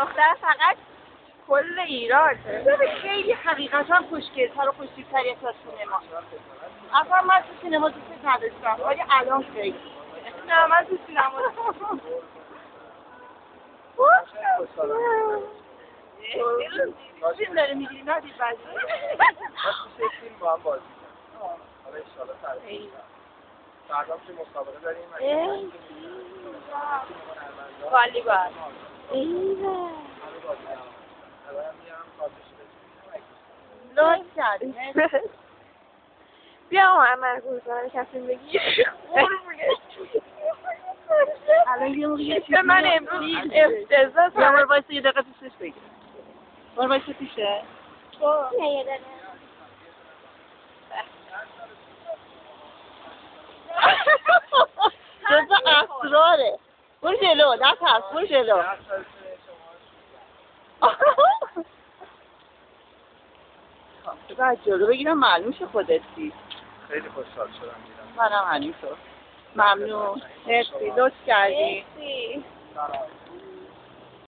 دختر فقط کل ایران خیلی حقیقتا خوشگل‌تر و خوش‌تیپ‌تریه تا سینما. اصلا من تو سینما دوست نداشتم ولی الان خیلی. نه من تو سینما فیلم داره میگیری ندید بعدی فیلم با هم بازی کنیم حالا انشالله تعریف فردا که مسابقه داریم والیبال لطف کردیم بیا ما عمل کنم کسی بگی الان یه موقع به من امروز افتضاح یا بار بایسته یه دقیقه پیشش بگیر بار بایسته پیشه یه دقیقه جزا اسراره برو جلو نه پس برو جلو بذار جلو بگیرم معلوم شه خودتی خیلی خوشحال شدم دیدم منم همینطور ممنون مرسی لطف کردی مرسی